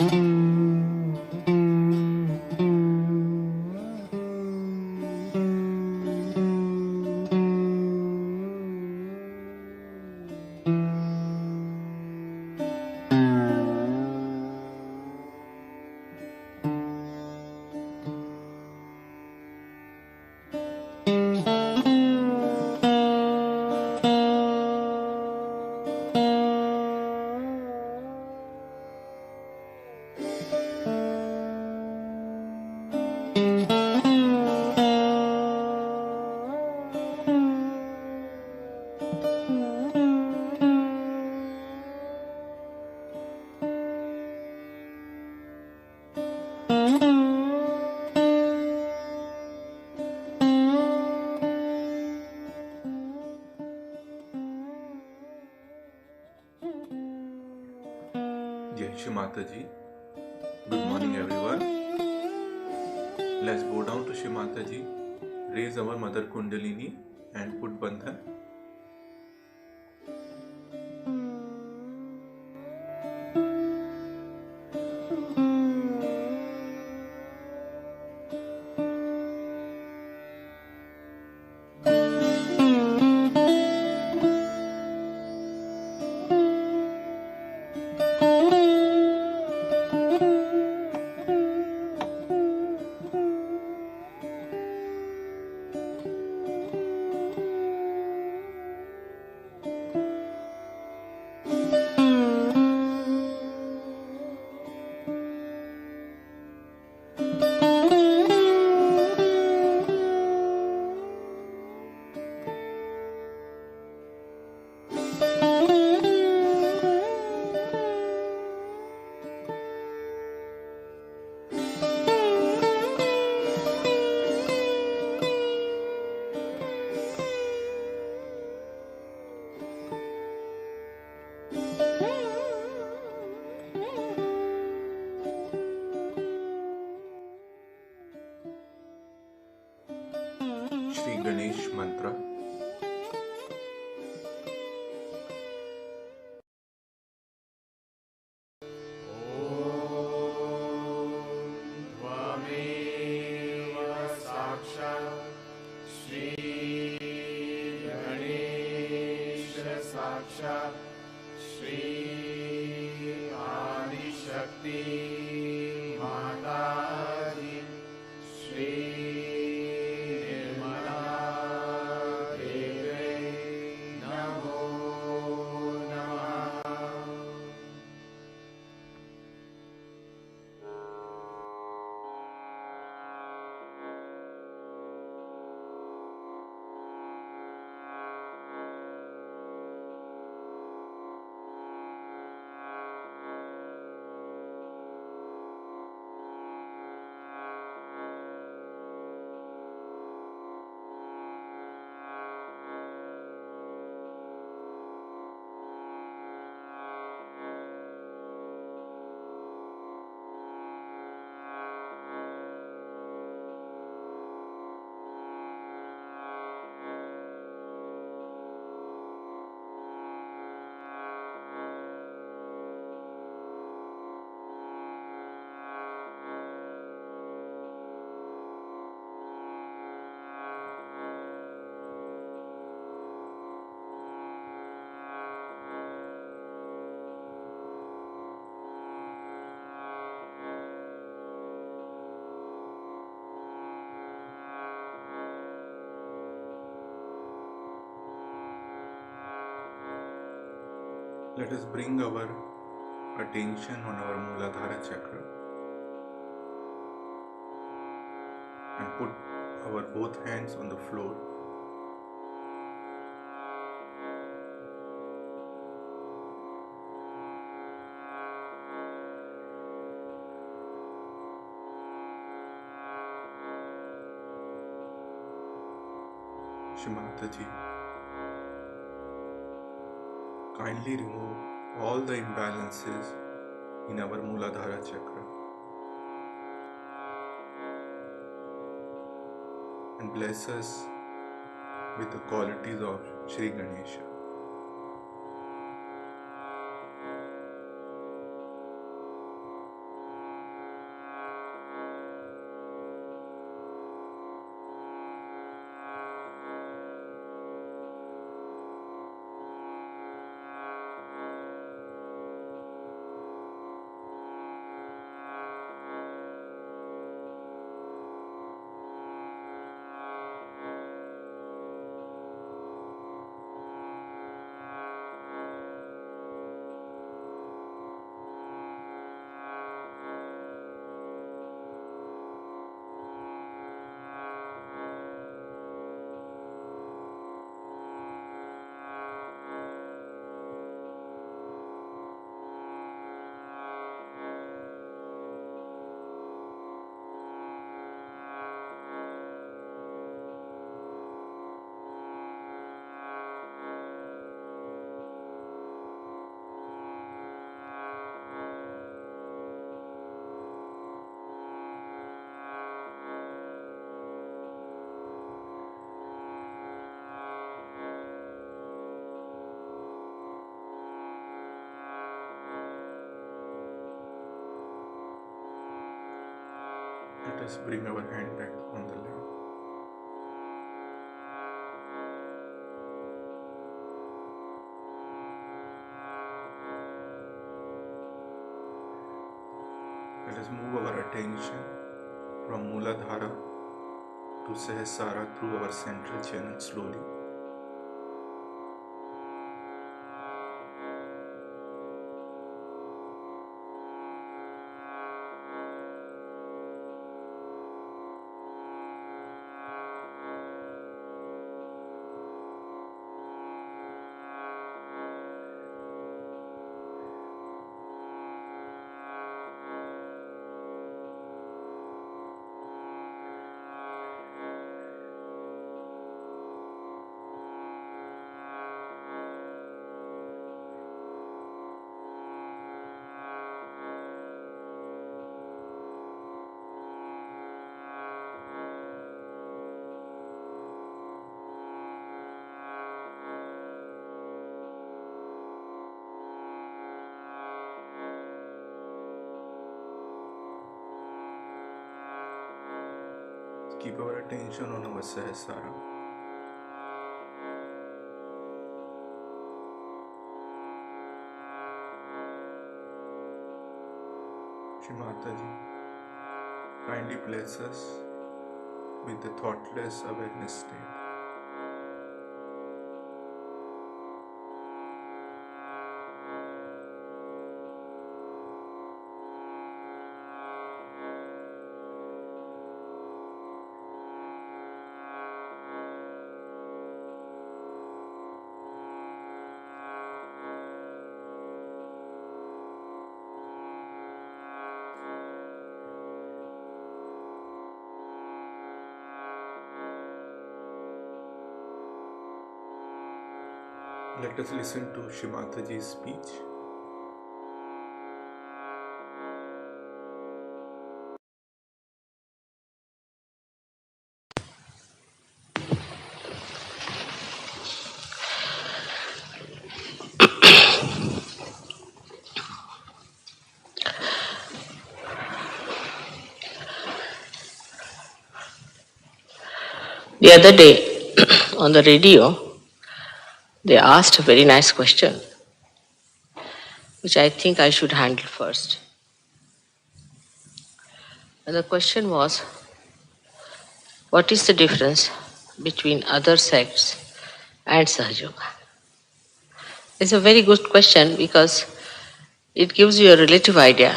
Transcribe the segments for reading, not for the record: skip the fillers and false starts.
Jai Shri Mataji. Good morning, everyone. Let's bow down to Shri Mataji, raise our Mother Kundalini, and put Bandhan. Shri Ganesh Mantra. Let us bring our attention on our Muladhara chakra and put our both hands on the floor. Shri Mataji, kindly remove all the imbalances in our Muladhara chakra and bless us with the qualities of Shri Ganesha. let us bring our hand back on the lap. Let us move our attention from Muladhara to Sahasrara through our central channel slowly. Keep our attention on our Sahasrara. Shri Mataji, kindly bless us with the thoughtless awareness state. Let us listen to Shri Mataji's speech. The other day on the radio, they asked a very nice question, which I think I should handle first. And the question was, what is the difference between other sects and Sahaja Yoga? It's a very good question because it gives you a relative idea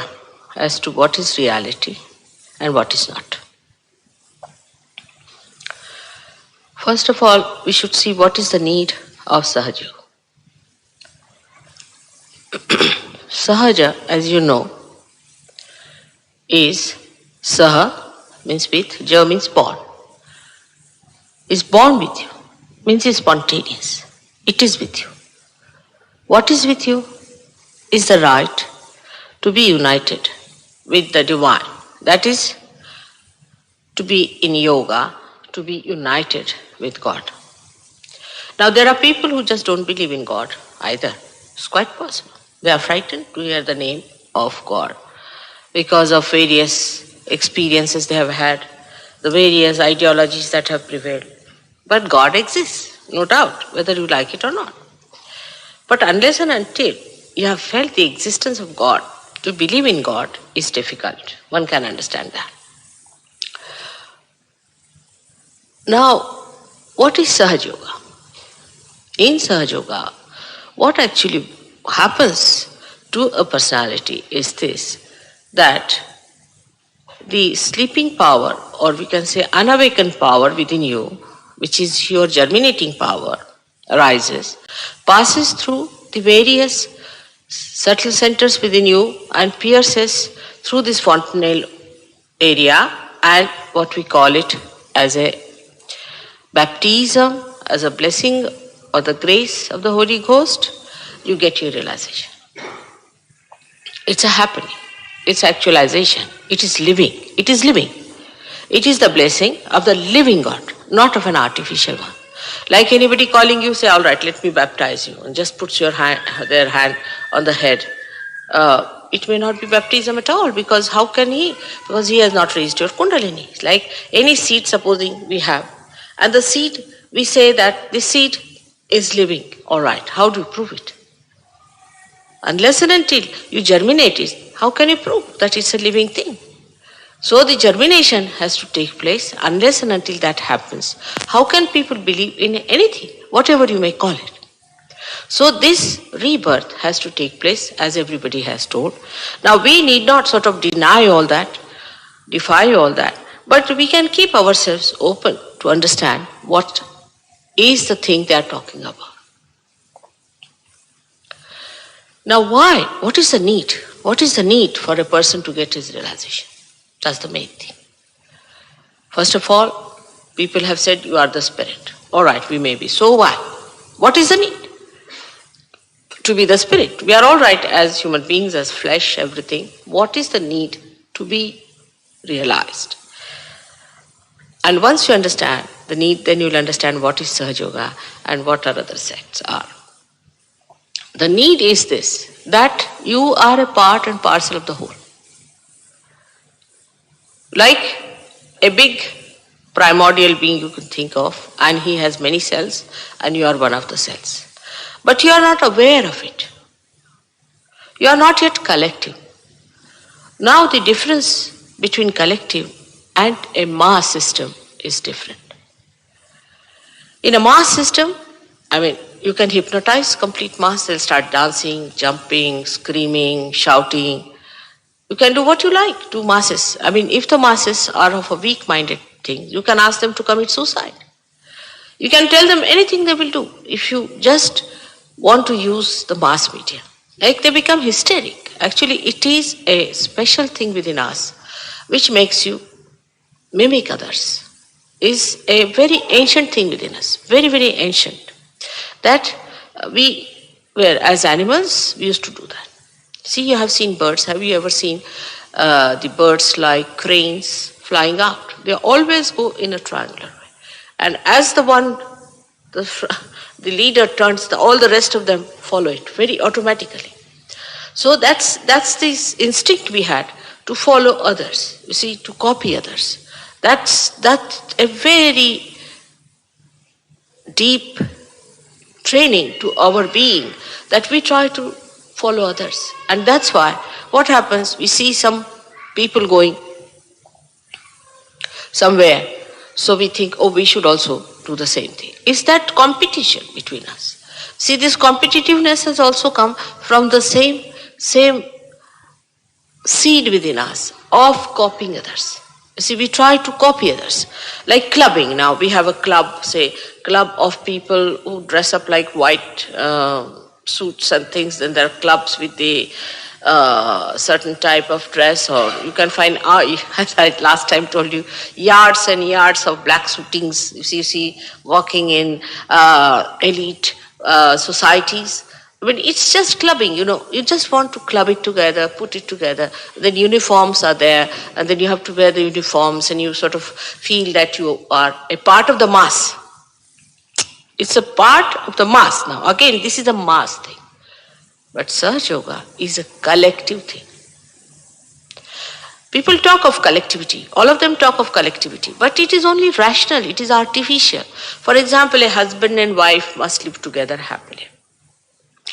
as to what is reality and what is not. First of all, we should see what is the need of Sahaja Yoga. Sahaja, as you know, is Saha means with, Ja means born. Is born with you, means is spontaneous. It is with you. What is with you is the right to be united with the divine. That is, to be in yoga, to be united with God. Now there are people who just don't believe in God either. It's quite possible. They are frightened to hear the name of God because of various experiences they have had, the various ideologies that have prevailed. But God exists, no doubt, whether you like it or not. But unless and until you have felt the existence of God, to believe in God is difficult. One can understand that. Now, what is Sahaja Yoga? In Sahaja Yoga, what actually happens to a personality is this, that the sleeping power, or we can say unawakened power within you, which is your germinating power, arises, passes through the various subtle centers within you and pierces through this fontanelle area, and what we call it as a baptism, as a blessing or the grace of the Holy Ghost, you get your realization. It's a happening. It's actualization. It is living. It is living. It is the blessing of the living God, not of an artificial one. Like anybody calling you, say, all right, let me baptize you, and just puts their hand on the head. it may not be baptism at all, because how can he? Because he has not raised your Kundalini. It's like any seed, supposing we have, and the seed, we say that this seed is living. All right, how do you prove it? Unless and until you germinate it, how can you prove that it's a living thing? So the germination has to take place. Unless and until that happens, how can people believe in anything, whatever you may call it? So this rebirth has to take place, as everybody has told. Now we need not sort of deny all that, defy all that, but we can keep ourselves open to understand what is the thing they are talking about. Now why? What is the need? What is the need for a person to get his realization? That's the main thing. First of all, people have said you are the spirit. All right, we may be. So why? What is the need to be the spirit? We are all right as human beings, as flesh, everything. What is the need to be realized? And once you understand the need, then you will understand what is Sahaja Yoga and what our other sects are. The need is this, that you are a part and parcel of the whole. Like a big primordial being you can think of, and he has many cells, and you are one of the cells. But you are not aware of it. You are not yet collective. Now the difference between collective and a mass system is different. In a mass system, you can hypnotize complete mass. They'll start dancing, jumping, screaming, shouting. You can do what you like to masses. If the masses are of a weak-minded thing, you can ask them to commit suicide. You can tell them anything they will do if you just want to use the mass media. Like they become hysteric. Actually, it is a special thing within us which makes you mimic others. Is a very ancient thing within us, very, very ancient. That we were, as animals, we used to do that. See, you have seen birds. Have you ever seen the birds like cranes flying out? They always go in a triangular way. And as the leader turns, all the rest of them follow it very automatically. So that's this instinct we had to follow others, you see, to copy others. That's a very deep training to our being, that we try to follow others. And that's why what happens, we see some people going somewhere, so we think, oh, we should also do the same thing. Is that competition between us? See, this competitiveness has also come from the same seed within us of copying others. You see, we try to copy others. Like clubbing. Now we have a club, say, club of people who dress up like white suits and things, and there are clubs with the certain type of dress, or you can find, as I last time told you, yards and yards of black suitings. You see walking in elite societies. It's just clubbing, you just want to club it together, put it together. Then uniforms are there, and then you have to wear the uniforms, and you sort of feel that you are a part of the mass. It's a part of the mass now. Again, this is a mass thing. But Sahaja Yoga is a collective thing. People talk of collectivity. All of them talk of collectivity. But it is only rational. It is artificial. For example, a husband and wife must live together happily.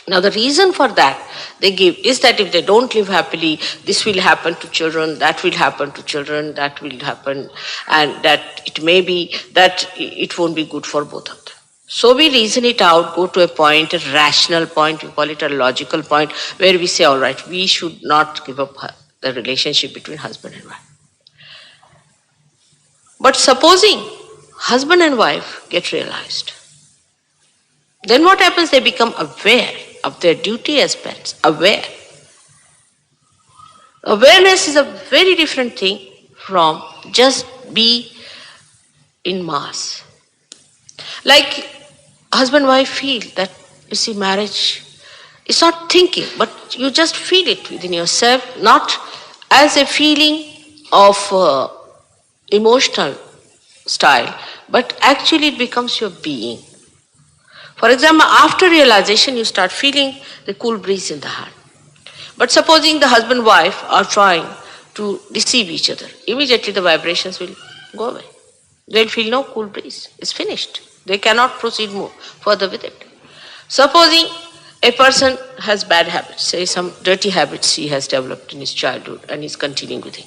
Now the reason for that they give is that if they don't live happily, this will happen to children, that will happen to children, that will happen, and that it may be that it won't be good for both of them. So we reason it out, go to a point, a rational point, we call it a logical point, where we say, all right, we should not give up the relationship between husband and wife. But supposing husband and wife get realized, then what happens? They become aware of their duty as parents, aware. Awareness is a very different thing from just be in mass. Like husband-wife feel that, you see, marriage is not thinking, but you just feel it within yourself, not as a feeling of emotional style, but actually it becomes your being. For example, after realization, you start feeling the cool breeze in the heart. But supposing the husband and wife are trying to deceive each other, immediately the vibrations will go away. They'll feel no cool breeze. It's finished. They cannot proceed more further with it. Supposing a person has bad habits, say some dirty habits he has developed in his childhood and is continuing with it.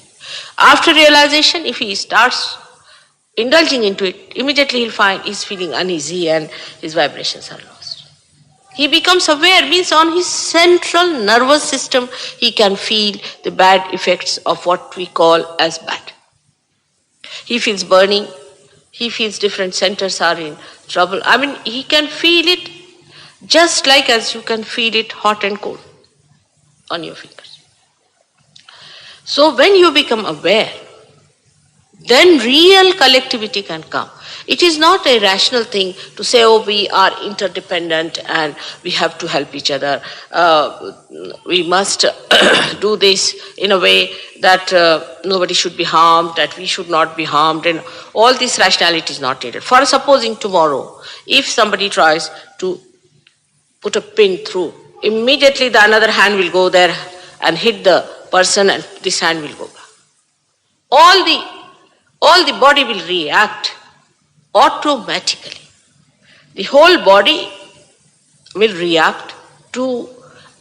After realization, if he starts indulging into it, immediately he'll find he's feeling uneasy and his vibrations are lost. He becomes aware, means on his central nervous system he can feel the bad effects of what we call as bad. He feels burning, he feels different centers are in trouble. I mean, he can feel it just like as you can feel it hot and cold on your fingers. So when you become aware, then real collectivity can come. It is not a rational thing to say, oh, we are interdependent and we have to help each other. We must do this in a way that nobody should be harmed, that we should not be harmed, and all this rationality is not needed. For supposing tomorrow, if somebody tries to put a pin through, immediately the another hand will go there and hit the person and this hand will go back. All the body will react automatically. The whole body will react to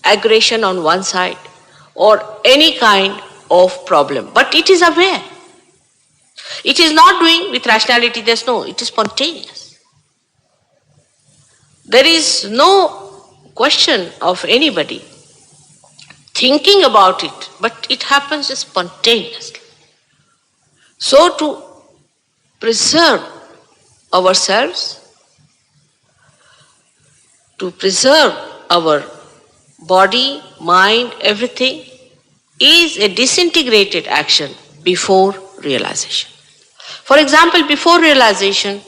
aggression on one side or any kind of problem. But it is aware. It is not doing with rationality, it is spontaneous. There is no question of anybody thinking about it, but it happens spontaneously. So to preserve ourselves, to preserve our body, mind, everything is a disintegrated action before realization. For example, before realization,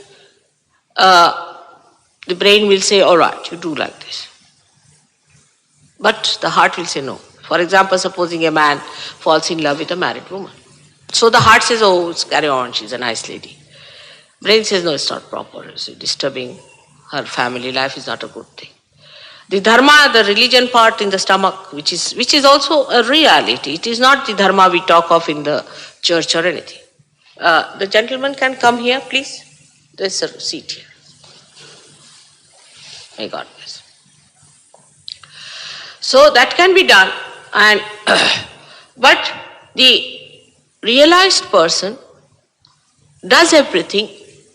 the brain will say, all right, you do like this. But the heart will say no. For example, supposing a man falls in love with a married woman. So the heart says, oh, carry on, she's a nice lady. Brain says, no, it's not proper, it's disturbing her family life, is not a good thing. The dharma, the religion part in the stomach, which is also a reality. It is not the dharma we talk of in the church or anything. The gentleman can come here, please. There's a seat here. May God bless. So that can be done, and but the realized person does everything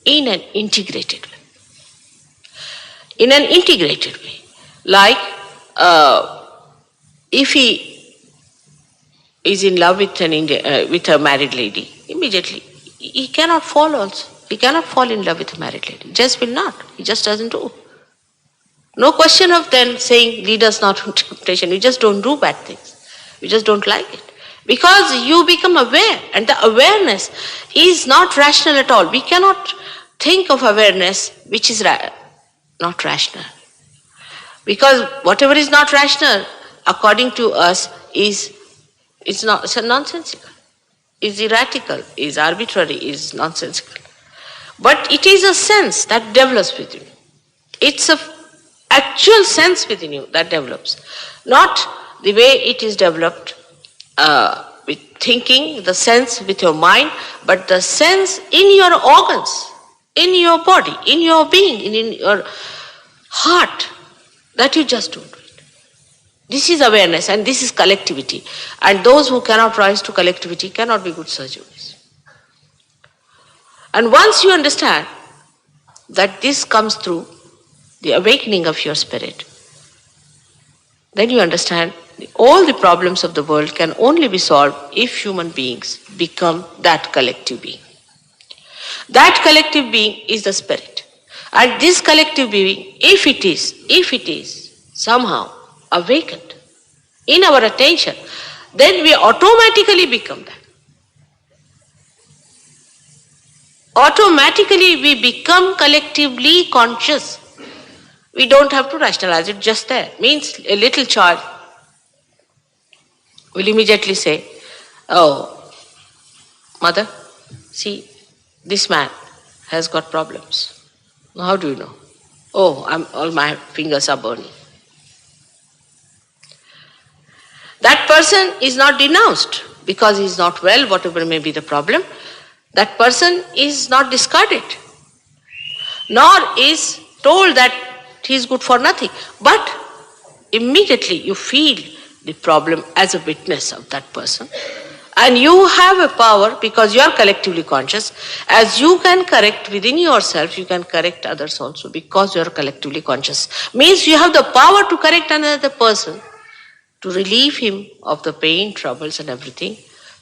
in an integrated way. In an integrated way. Like if he is in love with a married lady, immediately he cannot fall also. He cannot fall in love with a married lady. Just will not. He just doesn't do. No question of then saying, lead us not into temptation. You just don't do bad things. You just don't like it. Because you become aware, and the awareness is not rational at all. We cannot think of awareness which is not rational. Because whatever is not rational, according to us, is nonsensical, is erratical, is arbitrary, is nonsensical. But it is a sense that develops within you. It's an actual sense within you that develops. Not the way it is developed with thinking, the sense with your mind, but the sense in your organs, in your body, in your being, in your heart, that you just don't do it. This is awareness and this is collectivity. And those who cannot rise to collectivity cannot be good surgeons. And once you understand that this comes through the awakening of your spirit, then you understand all the problems of the world can only be solved if human beings become that collective being. That collective being is the spirit. And this collective being, if it is somehow awakened in our attention, then we automatically become that. Automatically we become collectively conscious. We don't have to rationalize it, just there. Means a little child will immediately say, oh, mother, see, this man has got problems. How do you know? Oh, all my fingers are burning. That person is not denounced because he is not well, whatever may be the problem. That person is not discarded, nor is told that he is good for nothing. But immediately you feel the problem as a witness of that person. And you have a power because you are collectively conscious. As you can correct within yourself, you can correct others also because you are collectively conscious. Means you have the power to correct another person, to relieve him of the pain, troubles and everything,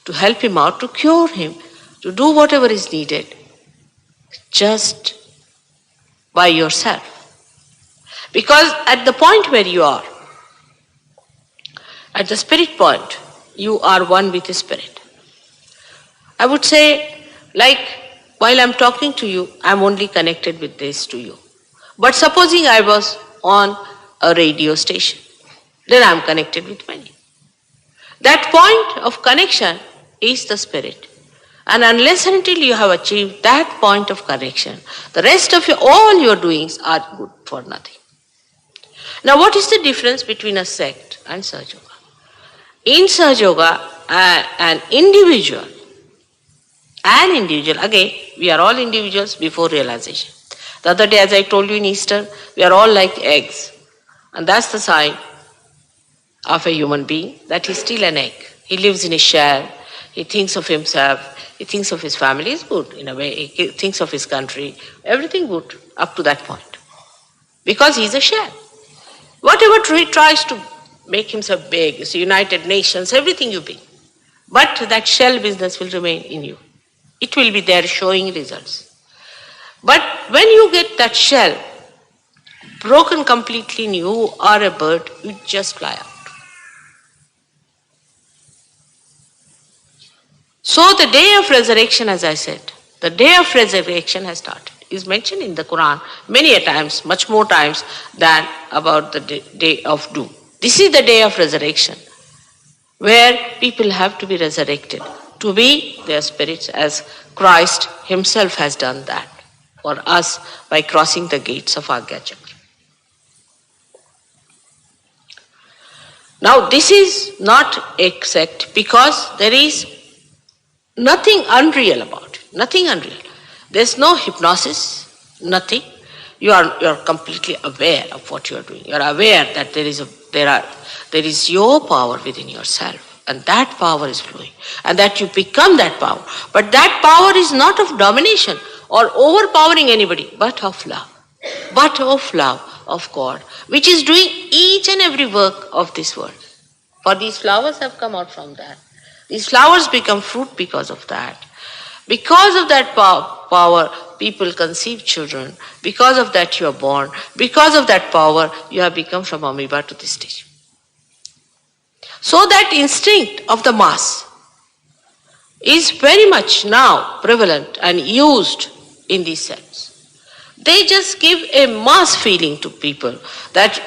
to help him out, to cure him, to do whatever is needed, just by yourself. Because at the point where you are, at the spirit point, you are one with the spirit. I would say, like while I'm talking to you, I'm only connected with this to you. But supposing I was on a radio station, then I'm connected with many. That point of connection is the spirit. And unless and until you have achieved that point of connection, the rest of all your doings are good for nothing. Now what is the difference between a sect and Sahaja Yoga? In Sahaja Yoga, an individual, again, we are all individuals before realization. The other day, as I told you in Easter, we are all like eggs. And that's the sign of a human being, that he's still an egg. He lives in a shell, he thinks of himself, he thinks of his family, is good in a way, he thinks of his country, everything good up to that point. Because he's a shell. Whatever he tries to make himself big, it's United Nations, everything you be. But that shell business will remain in you. It will be there showing results. But when you get that shell broken completely and you are a bird, you just fly out. So the day of resurrection, as I said, the day of resurrection has started. Is mentioned in the Quran many a times, much more times than about the day of doom. This is the day of resurrection, where people have to be resurrected, to be their spirits, as Christ himself has done that for us by crossing the gates of Agya Chakra. Now this is not a sect because there is nothing unreal about it, nothing unreal. There's no hypnosis, nothing. You are completely aware of what you are doing. You are aware that there is your power within yourself, and that power is flowing, and that you become that power. But that power is not of domination or overpowering anybody, but of love of God, which is doing each and every work of this world. For these flowers have come out from that. These flowers become fruit because of that. Because of that power, people conceive children. Because of that, you are born. Because of that power, you have become from amoeba to this stage. So that instinct of the mass is very much now prevalent and used in these sects. They just give a mass feeling to people that,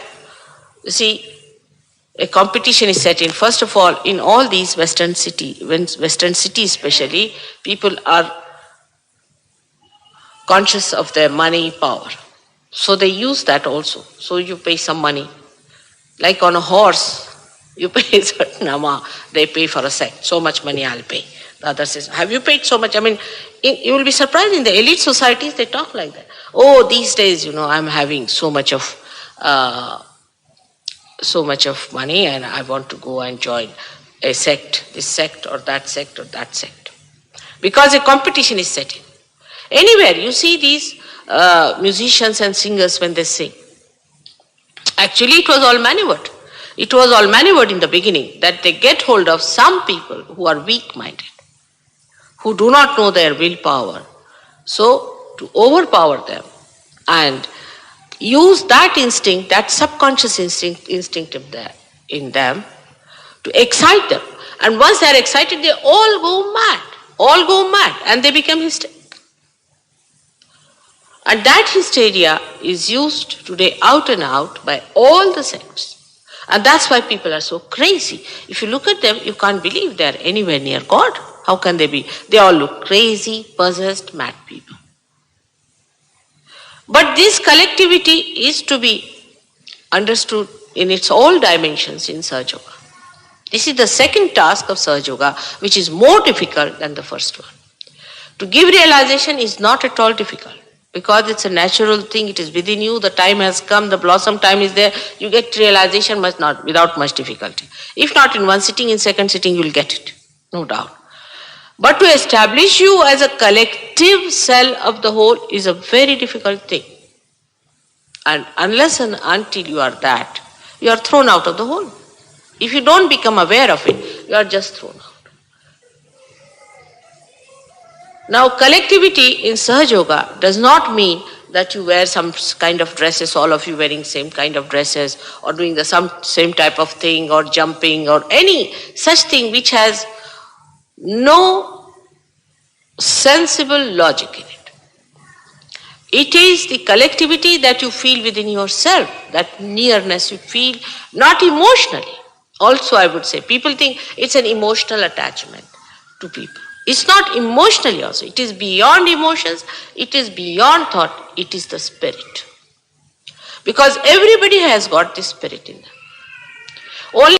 you see, a competition is set in. First of all, in all these Western cities especially, people are conscious of their money power. So they use that also. So you pay some money. Like on a horse, you pay a certain amount, they pay for a sect. So much money I'll pay. The other says, have you paid so much? I mean, you will be surprised in the elite societies, they talk like that. Oh, these days, I'm having so much of money and I want to go and join a sect, this sect or that sect or that sect. Because a competition is set in. Anywhere you see these musicians and singers when they sing. Actually it was all maneuvered. It was all maneuvered in the beginning, that they get hold of some people who are weak-minded, who do not know their willpower. So to overpower them and use that instinct, that subconscious instinct in them, to excite them. And once they are excited, they all go mad, and they become hysteric. And that hysteria is used today out and out by all the sects. And that's why people are so crazy. If you look at them, you can't believe they are anywhere near God. How can they be? They all look crazy, possessed, mad people. But this collectivity is to be understood in its all dimensions in Sahaja Yoga. This is the second task of Sahaja Yoga, which is more difficult than the first one. To give realization is not at all difficult because it's a natural thing, it is within you, the time has come, the blossom time is there, you get realization without much difficulty. If not in one sitting, in second sitting you will get it, no doubt. But to establish you as a collective cell of the whole is a very difficult thing. And unless and until you are that, you are thrown out of the whole. If you don't become aware of it, you are just thrown out. Now, collectivity in Sahaja Yoga does not mean that you wear some kind of dresses, all of you wearing same kind of dresses, or doing the same type of thing, or jumping, or any such thing which has no sensible logic in it. It is the collectivity that you feel within yourself, that nearness you feel, not emotionally. Also, I would say, people think it's an emotional attachment to people. It's not emotionally also. It is beyond emotions, it is beyond thought, it is the spirit. Because everybody has got this spirit in them. Only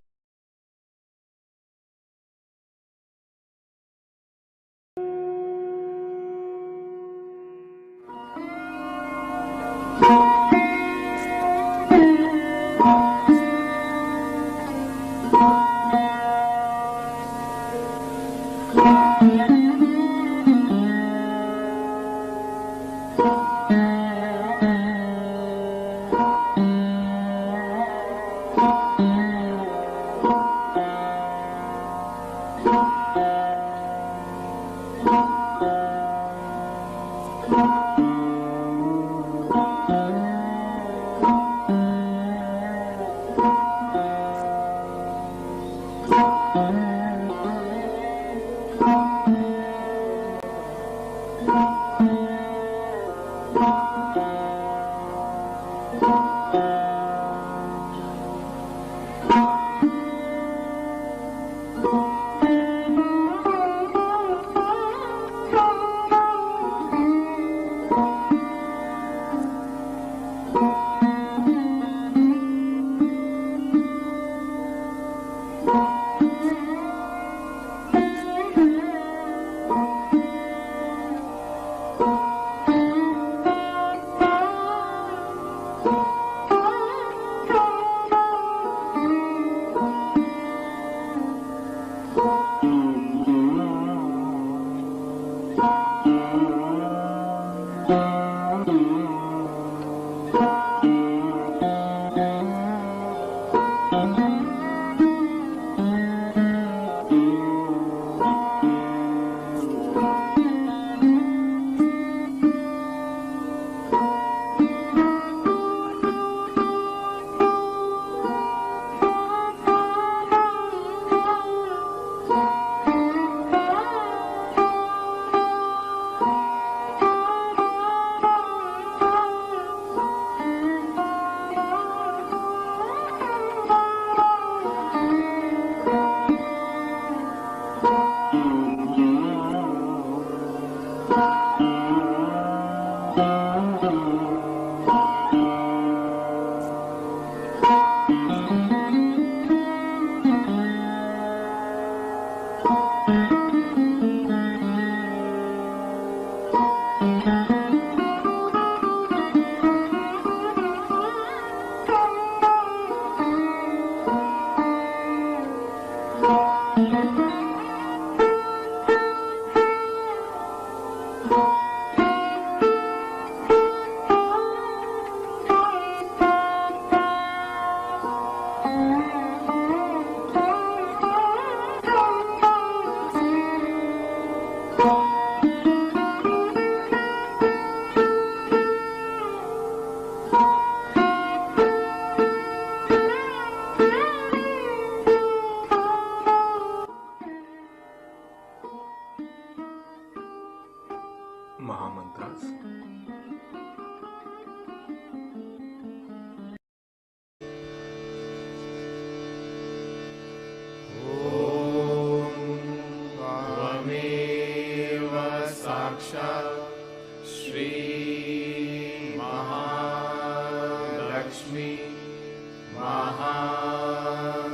Mahamantras.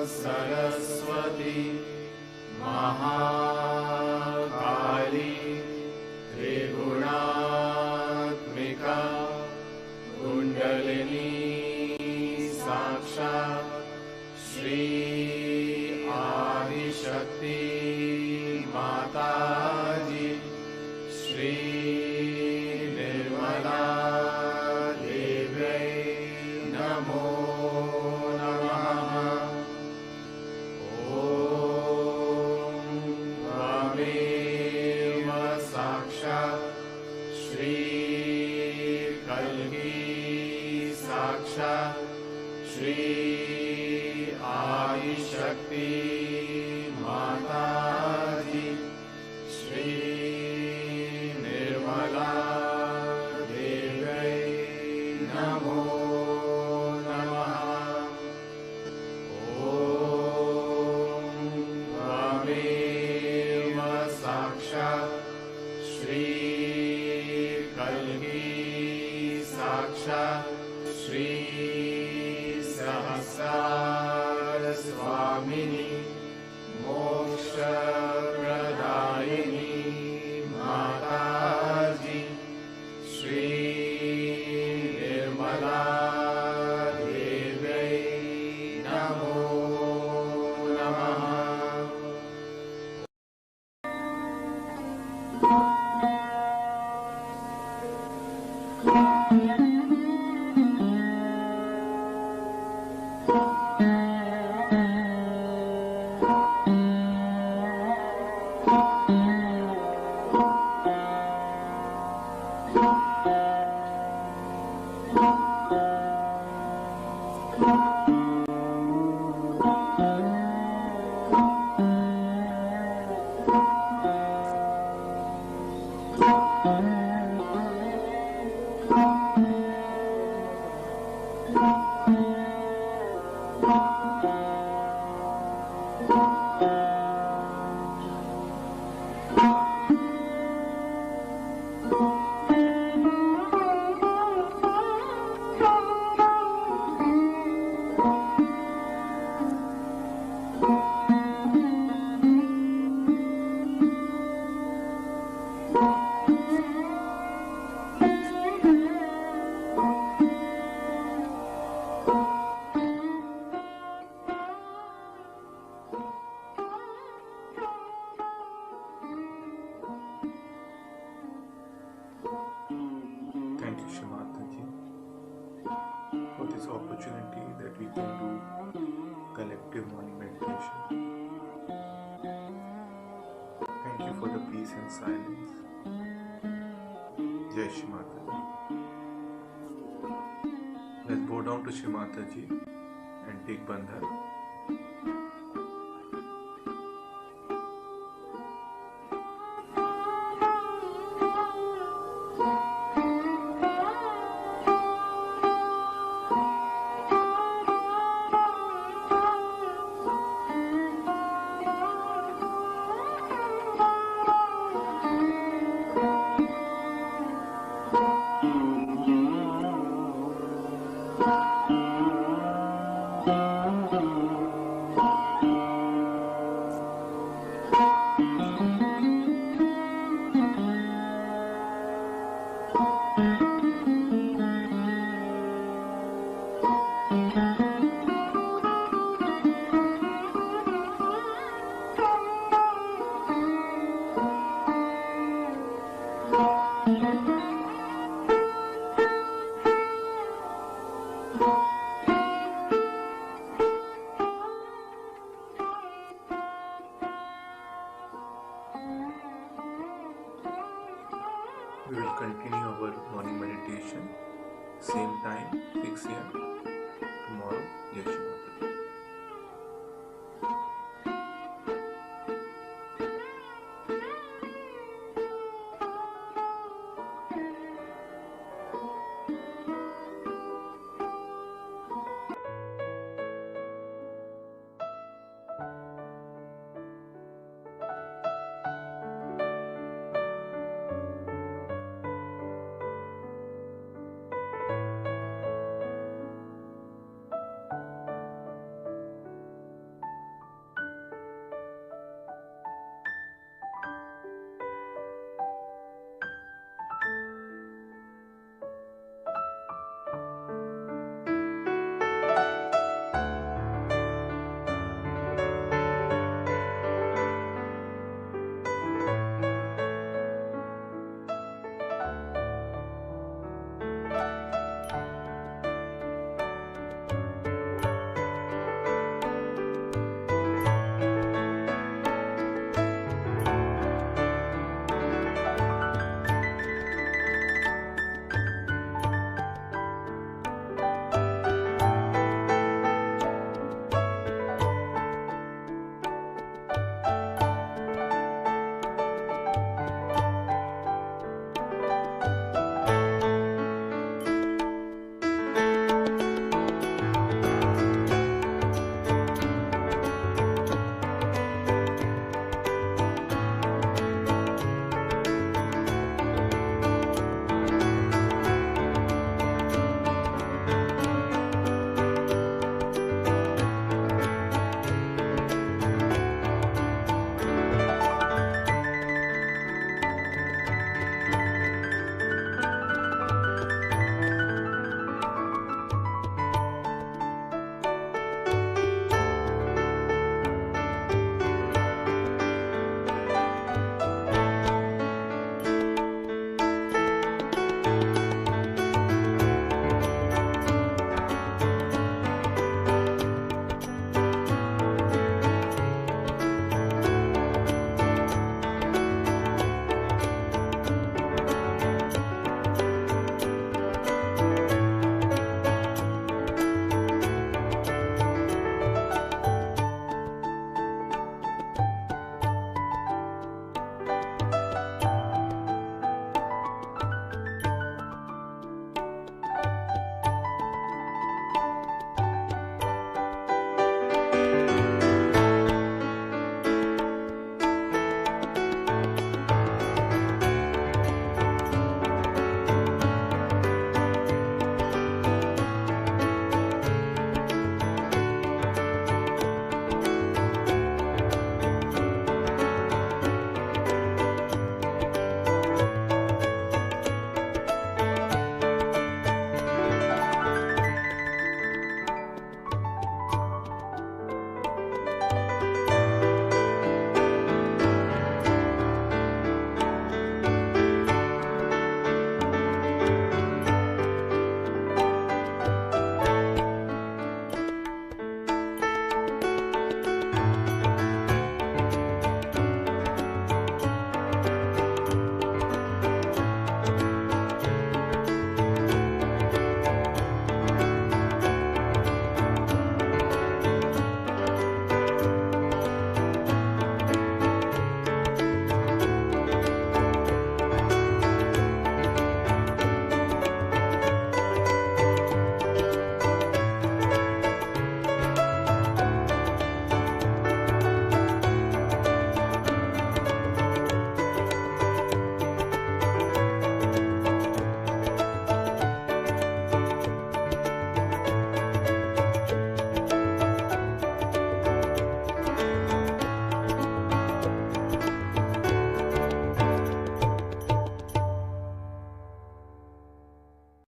Saraswati Mahakali त्रिगुणात्मिका kundalini साक्षात् श्री आदिशक्ति माताजी श्री निर्मला देव्यै नमो नमः। ॐ त्वमेव साक्षात् श्री कल्की साक्षात् श्री आदिशक्ति माताजी श्री निर्मला देव्यै नमो नमः। ॐ त्वमेव साक्षात् श्री कल्की साक्षात् श्री सहस्रार स्वामिनी मोक्षप्रदायिनी माताजी श्री निर्मला देव्यै नमो नमः। Thank you, Shimataji, for this opportunity that we can do collective morning meditation. Thank you for the peace and silence. Jai Shimataji. Let's bow down to Shimataji and take bandhan. We will continue our morning meditation, same time, 6 a.m. tomorrow. Jai Shri Ram.